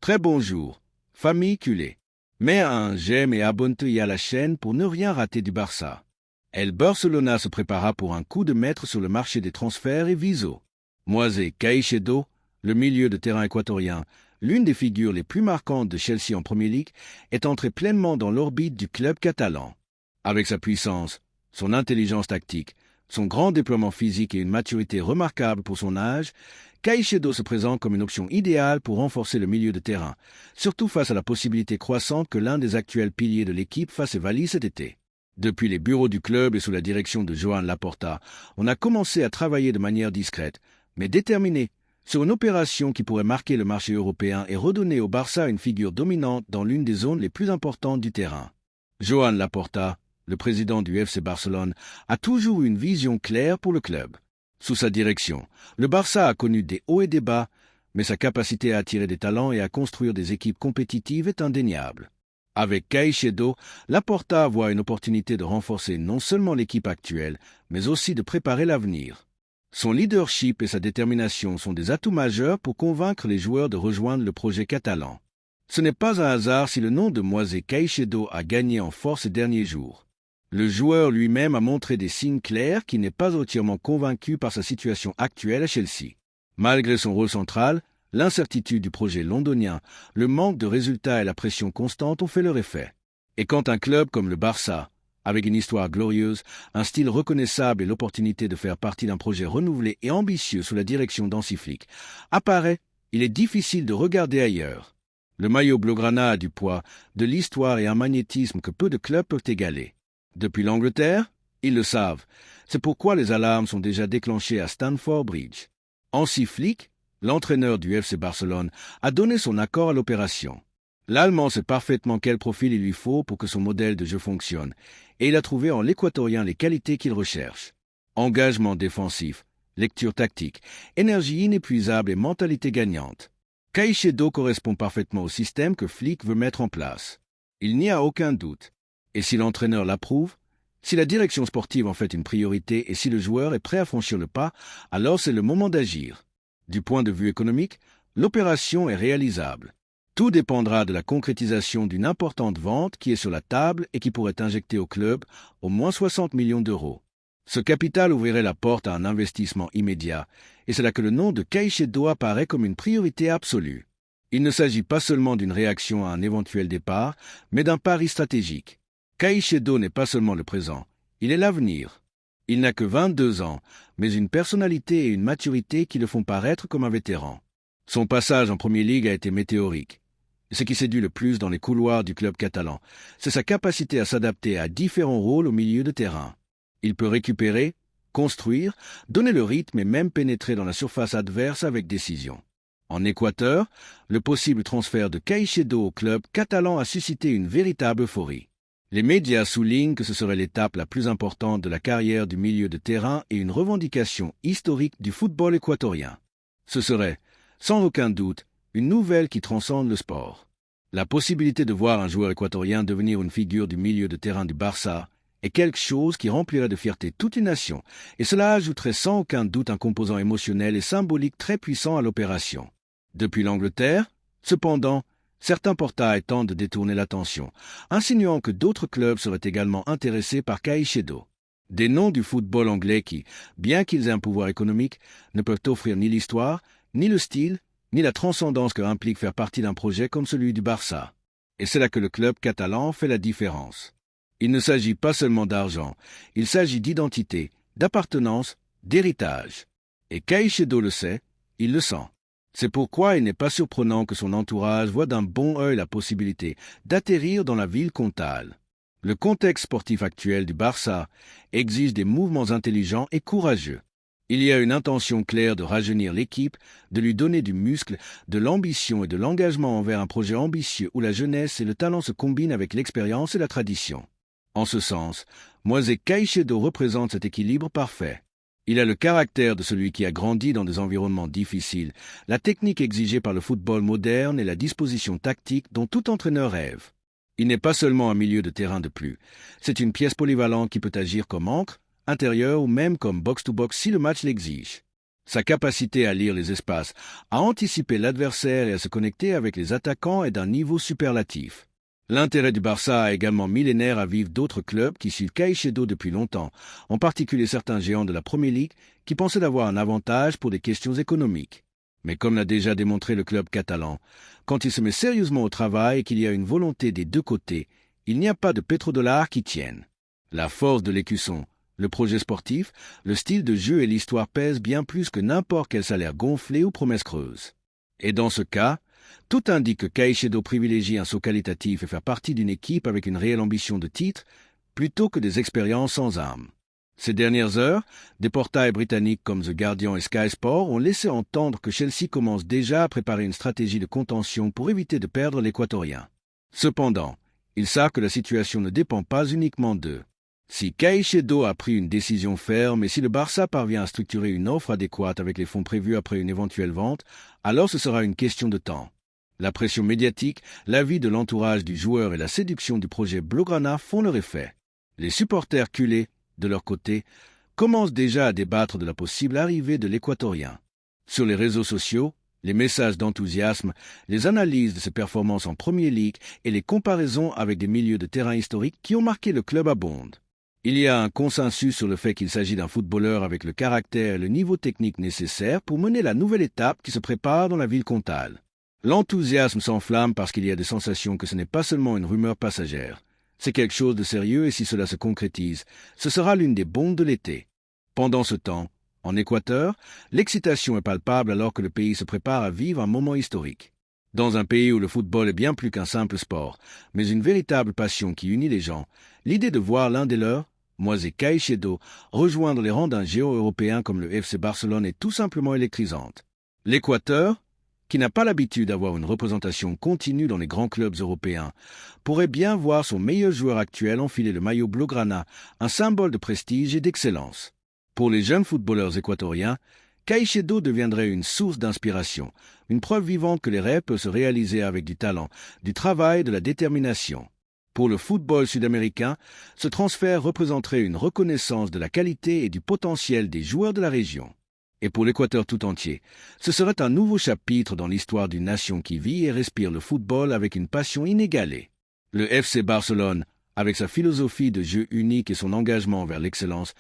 Très bonjour, famille culée. Mets un j'aime et abonne-toi à la chaîne pour ne rien rater du Barça. El Barcelona se prépara pour un coup de maître sur le marché des transferts et Viso. Moisés Caicedo, le milieu de terrain équatorien, l'une des figures les plus marquantes de Chelsea en Premier League, est entré pleinement dans l'orbite du club catalan. Avec sa puissance, son intelligence tactique, son grand déploiement physique et une maturité remarquable pour son âge, Caicedo se présente comme une option idéale pour renforcer le milieu de terrain, surtout face à la possibilité croissante que l'un des actuels piliers de l'équipe fasse ses valises cet été. Depuis les bureaux du club et sous la direction de Joan Laporta, on a commencé à travailler de manière discrète, mais déterminée, sur une opération qui pourrait marquer le marché européen et redonner au Barça une figure dominante dans l'une des zones les plus importantes du terrain. Joan Laporta, le président du FC Barcelone, a toujours eu une vision claire pour le club. Sous sa direction, le Barça a connu des hauts et des bas, mais sa capacité à attirer des talents et à construire des équipes compétitives est indéniable. Avec Caicedo, Laporta voit une opportunité de renforcer non seulement l'équipe actuelle, mais aussi de préparer l'avenir. Son leadership et sa détermination sont des atouts majeurs pour convaincre les joueurs de rejoindre le projet catalan. Ce n'est pas un hasard si le nom de Moisés Caicedo a gagné en force ces derniers jours. Le joueur lui-même a montré des signes clairs qu'il n'est pas entièrement convaincu par sa situation actuelle à Chelsea. Malgré son rôle central, l'incertitude du projet londonien, le manque de résultats et la pression constante ont fait leur effet. Et quand un club comme le Barça, avec une histoire glorieuse, un style reconnaissable et l'opportunité de faire partie d'un projet renouvelé et ambitieux sous la direction d'Hansi Flick, apparaît, il est difficile de regarder ailleurs. Le maillot blaugrana a du poids, de l'histoire et un magnétisme que peu de clubs peuvent égaler. Depuis l'Angleterre, ils le savent. C'est pourquoi les alarmes sont déjà déclenchées à Stamford Bridge. Hansi Flick, l'entraîneur du FC Barcelone, a donné son accord à l'opération. L'Allemand sait parfaitement quel profil il lui faut pour que son modèle de jeu fonctionne, et il a trouvé en l'Équatorien les qualités qu'il recherche. Engagement défensif, lecture tactique, énergie inépuisable et mentalité gagnante. Caicedo correspond parfaitement au système que Flick veut mettre en place. Il n'y a aucun doute. Et si l'entraîneur l'approuve, si la direction sportive en fait une priorité et si le joueur est prêt à franchir le pas, alors c'est le moment d'agir. Du point de vue économique, l'opération est réalisable. Tout dépendra de la concrétisation d'une importante vente qui est sur la table et qui pourrait injecter au club au moins 60 millions d'euros. Ce capital ouvrirait la porte à un investissement immédiat, et c'est là que le nom de Caicedo apparaît comme une priorité absolue. Il ne s'agit pas seulement d'une réaction à un éventuel départ, mais d'un pari stratégique. Caicedo n'est pas seulement le présent, il est l'avenir. Il n'a que 22 ans, mais une personnalité et une maturité qui le font paraître comme un vétéran. Son passage en Premier League a été météorique. Ce qui séduit le plus dans les couloirs du club catalan, c'est sa capacité à s'adapter à différents rôles au milieu de terrain. Il peut récupérer, construire, donner le rythme et même pénétrer dans la surface adverse avec décision. En Équateur, le possible transfert de Caicedo au club catalan a suscité une véritable euphorie. Les médias soulignent que ce serait l'étape la plus importante de la carrière du milieu de terrain et une revendication historique du football équatorien. Ce serait, sans aucun doute, une nouvelle qui transcende le sport. La possibilité de voir un joueur équatorien devenir une figure du milieu de terrain du Barça est quelque chose qui remplirait de fierté toute une nation, et cela ajouterait sans aucun doute un composant émotionnel et symbolique très puissant à l'opération. Depuis l'Angleterre, cependant, certains portails tentent de détourner l'attention, insinuant que d'autres clubs seraient également intéressés par Caicedo. Des noms du football anglais qui, bien qu'ils aient un pouvoir économique, ne peuvent offrir ni l'histoire, ni le style, ni la transcendance que implique faire partie d'un projet comme celui du Barça. Et c'est là que le club catalan fait la différence. Il ne s'agit pas seulement d'argent, il s'agit d'identité, d'appartenance, d'héritage. Et Caicedo le sait, il le sent. C'est pourquoi il n'est pas surprenant que son entourage voit d'un bon œil la possibilité d'atterrir dans la ville comtale. Le contexte sportif actuel du Barça exige des mouvements intelligents et courageux. Il y a une intention claire de rajeunir l'équipe, de lui donner du muscle, de l'ambition et de l'engagement envers un projet ambitieux où la jeunesse et le talent se combinent avec l'expérience et la tradition. En ce sens, Moisés Caicedo représente cet équilibre parfait. Il a le caractère de celui qui a grandi dans des environnements difficiles, la technique exigée par le football moderne et la disposition tactique dont tout entraîneur rêve. Il n'est pas seulement un milieu de terrain de plus, c'est une pièce polyvalente qui peut agir comme ancre, intérieur ou même comme box-to-box si le match l'exige. Sa capacité à lire les espaces, à anticiper l'adversaire et à se connecter avec les attaquants est d'un niveau superlatif. L'intérêt du Barça est également millénaire à vivre d'autres clubs qui suivent Caicedo depuis longtemps, en particulier certains géants de la Premier League qui pensaient avoir un avantage pour des questions économiques. Mais comme l'a déjà démontré le club catalan, quand il se met sérieusement au travail et qu'il y a une volonté des deux côtés, il n'y a pas de pétrodollars qui tiennent. La force de l'écusson, le projet sportif, le style de jeu et l'histoire pèsent bien plus que n'importe quel salaire gonflé ou promesse creuse. Et dans ce cas, tout indique que Caicedo privilégie un saut qualitatif et faire partie d'une équipe avec une réelle ambition de titre, plutôt que des expériences sans âme. Ces dernières heures, des portails britanniques comme The Guardian et Sky Sport ont laissé entendre que Chelsea commence déjà à préparer une stratégie de contention pour éviter de perdre l'Équatorien. Cependant, ils savent que la situation ne dépend pas uniquement d'eux. Si Caicedo a pris une décision ferme et si le Barça parvient à structurer une offre adéquate avec les fonds prévus après une éventuelle vente, alors ce sera une question de temps. La pression médiatique, l'avis de l'entourage du joueur et la séduction du projet Blaugrana font leur effet. Les supporters culés, de leur côté, commencent déjà à débattre de la possible arrivée de l'Équatorien. Sur les réseaux sociaux, les messages d'enthousiasme, les analyses de ses performances en Premier League et les comparaisons avec des milieux de terrain historiques qui ont marqué le club abondent. Il y a un consensus sur le fait qu'il s'agit d'un footballeur avec le caractère et le niveau technique nécessaires pour mener la nouvelle étape qui se prépare dans la ville comtale. L'enthousiasme s'enflamme parce qu'il y a des sensations que ce n'est pas seulement une rumeur passagère. C'est quelque chose de sérieux et si cela se concrétise, ce sera l'une des bombes de l'été. Pendant ce temps, en Équateur, l'excitation est palpable alors que le pays se prépare à vivre un moment historique. Dans un pays où le football est bien plus qu'un simple sport, mais une véritable passion qui unit les gens, l'idée de voir l'un des leurs, Moisés Caicedo, rejoindre les rangs d'un géant européen comme le FC Barcelone est tout simplement électrisante. L'Équateur, qui n'a pas l'habitude d'avoir une représentation continue dans les grands clubs européens, pourrait bien voir son meilleur joueur actuel enfiler le maillot Blaugrana, un symbole de prestige et d'excellence. Pour les jeunes footballeurs équatoriens, Caicedo deviendrait une source d'inspiration, une preuve vivante que les rêves peuvent se réaliser avec du talent, du travail et de la détermination. Pour le football sud-américain, ce transfert représenterait une reconnaissance de la qualité et du potentiel des joueurs de la région. Et pour l'Équateur tout entier, ce serait un nouveau chapitre dans l'histoire d'une nation qui vit et respire le football avec une passion inégalée. Le FC Barcelone, avec sa philosophie de jeu unique et son engagement vers l'excellence,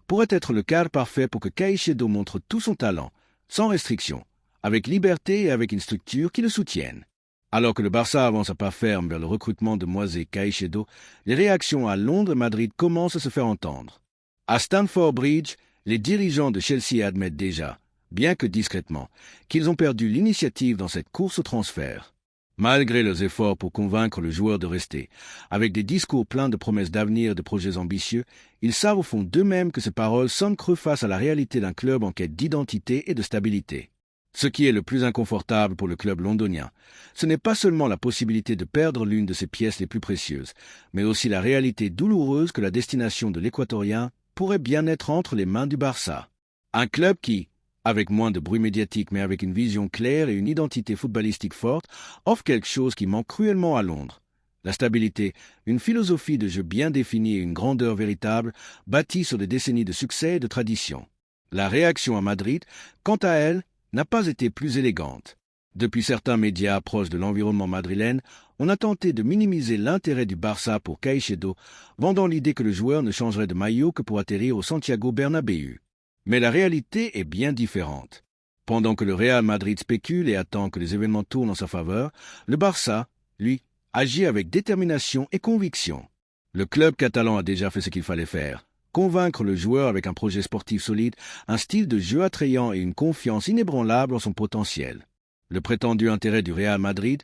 pourrait être le cadre parfait pour que Caicedo montre tout son talent, sans restriction, avec liberté et avec une structure qui le soutienne. Alors que le Barça avance à pas ferme vers le recrutement de Moisés Caicedo, les réactions à Londres et Madrid commencent à se faire entendre. À Stamford Bridge, les dirigeants de Chelsea admettent déjà, bien que discrètement, qu'ils ont perdu l'initiative dans cette course au transfert. Malgré leurs efforts pour convaincre le joueur de rester, avec des discours pleins de promesses d'avenir et de projets ambitieux, ils savent au fond d'eux-mêmes que ces paroles sonnent creux face à la réalité d'un club en quête d'identité et de stabilité. Ce qui est le plus inconfortable pour le club londonien, ce n'est pas seulement la possibilité de perdre l'une de ses pièces les plus précieuses, mais aussi la réalité douloureuse que la destination de l'Équatorien pourrait bien être entre les mains du Barça. Un club qui, avec moins de bruit médiatique mais avec une vision claire et une identité footballistique forte, offre quelque chose qui manque cruellement à Londres. La stabilité, une philosophie de jeu bien définie et une grandeur véritable, bâtie sur des décennies de succès et de tradition. La réaction à Madrid, quant à elle, n'a pas été plus élégante. Depuis certains médias proches de l'environnement madrilène, on a tenté de minimiser l'intérêt du Barça pour Caicedo, vendant l'idée que le joueur ne changerait de maillot que pour atterrir au Santiago Bernabéu. Mais la réalité est bien différente. Pendant que le Real Madrid spécule et attend que les événements tournent en sa faveur, le Barça, lui, agit avec détermination et conviction. Le club catalan a déjà fait ce qu'il fallait faire. Convaincre le joueur avec un projet sportif solide, un style de jeu attrayant et une confiance inébranlable en son potentiel. Le prétendu intérêt du Real Madrid,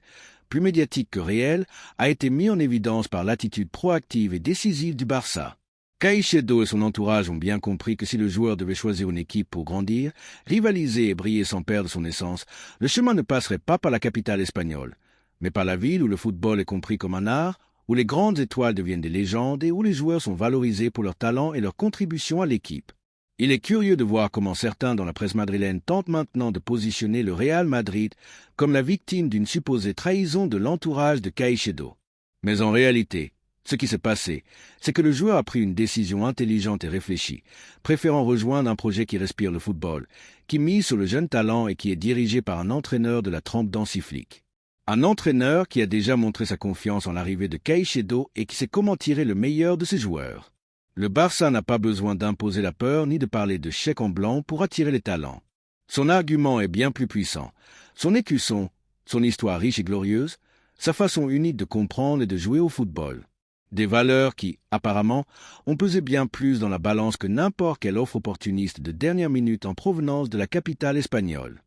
plus médiatique que réel, a été mis en évidence par l'attitude proactive et décisive du Barça. Caicedo et son entourage ont bien compris que si le joueur devait choisir une équipe pour grandir, rivaliser et briller sans perdre son essence, le chemin ne passerait pas par la capitale espagnole, mais par la ville où le football est compris comme un art, où les grandes étoiles deviennent des légendes et où les joueurs sont valorisés pour leur talent et leur contribution à l'équipe. Il est curieux de voir comment certains dans la presse madrilène tentent maintenant de positionner le Real Madrid comme la victime d'une supposée trahison de l'entourage de Caicedo. Mais en réalité, Ce qui s'est passé, c'est que le joueur a pris une décision intelligente et réfléchie, préférant rejoindre un projet qui respire le football, qui mise sur le jeune talent et qui est dirigé par un entraîneur de la trempe d'Hansi Flick. Un entraîneur qui a déjà montré sa confiance en l'arrivée de Caicedo et qui sait comment tirer le meilleur de ses joueurs. Le Barça n'a pas besoin d'imposer la peur ni de parler de chèque en blanc pour attirer les talents. Son argument est bien plus puissant. Son écusson, son histoire riche et glorieuse, sa façon unique de comprendre et de jouer au football. Des valeurs qui, apparemment, ont pesé bien plus dans la balance que n'importe quelle offre opportuniste de dernière minute en provenance de la capitale espagnole.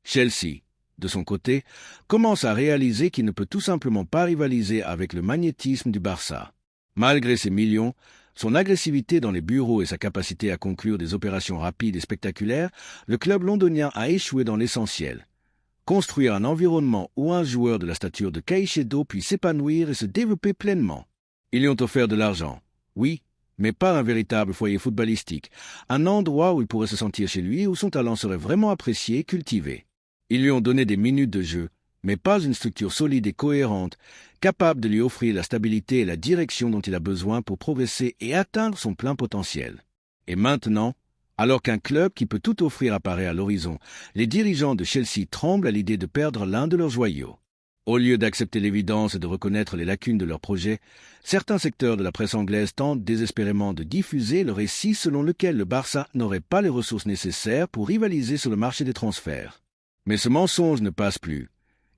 Chelsea, de son côté, commence à réaliser qu'il ne peut tout simplement pas rivaliser avec le magnétisme du Barça. Malgré ses millions, son agressivité dans les bureaux et sa capacité à conclure des opérations rapides et spectaculaires, le club londonien a échoué dans l'essentiel. Construire un environnement où un joueur de la stature de Caicedo puisse s'épanouir et se développer pleinement. Ils lui ont offert de l'argent, oui, mais pas un véritable foyer footballistique, un endroit où il pourrait se sentir chez lui et où son talent serait vraiment apprécié et cultivé. Ils lui ont donné des minutes de jeu, mais pas une structure solide et cohérente, capable de lui offrir la stabilité et la direction dont il a besoin pour progresser et atteindre son plein potentiel. Et maintenant, alors qu'un club qui peut tout offrir apparaît à l'horizon, les dirigeants de Chelsea tremblent à l'idée de perdre l'un de leurs joyaux. Au lieu d'accepter l'évidence et de reconnaître les lacunes de leur projet, certains secteurs de la presse anglaise tentent désespérément de diffuser le récit selon lequel le Barça n'aurait pas les ressources nécessaires pour rivaliser sur le marché des transferts. Mais ce mensonge ne passe plus,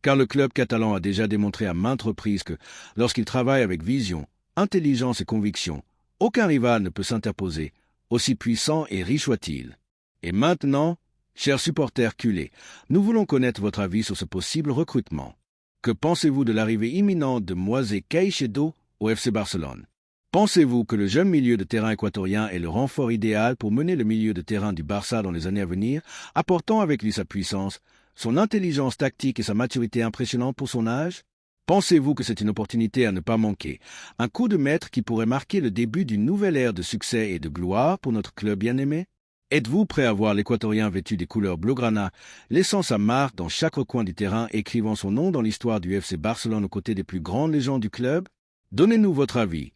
car le club catalan a déjà démontré à maintes reprises que, lorsqu'il travaille avec vision, intelligence et conviction, aucun rival ne peut s'interposer, aussi puissant et riche soit-il. Et maintenant, chers supporters culés, nous voulons connaître votre avis sur ce possible recrutement. Que pensez-vous de l'arrivée imminente de Moisés Caicedo au FC Barcelone? Pensez-vous que le jeune milieu de terrain équatorien est le renfort idéal pour mener le milieu de terrain du Barça dans les années à venir, apportant avec lui sa puissance, son intelligence tactique et sa maturité impressionnante pour son âge? Pensez-vous que c'est une opportunité à ne pas manquer, un coup de maître qui pourrait marquer le début d'une nouvelle ère de succès et de gloire pour notre club bien-aimé? Êtes-vous prêt à voir l'Équatorien vêtu des couleurs blaugrana, laissant sa marque dans chaque recoin du terrain, écrivant son nom dans l'histoire du FC Barcelone aux côtés des plus grandes légendes du club? Donnez-nous votre avis,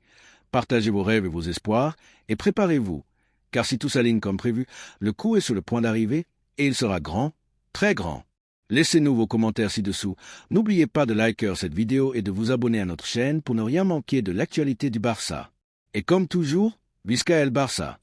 partagez vos rêves et vos espoirs, et préparez-vous, car si tout s'aligne comme prévu, le coup est sur le point d'arriver, et il sera grand, très grand. Laissez-nous vos commentaires ci-dessous. N'oubliez pas de liker cette vidéo et de vous abonner à notre chaîne pour ne rien manquer de l'actualité du Barça. Et comme toujours, Visca el Barça!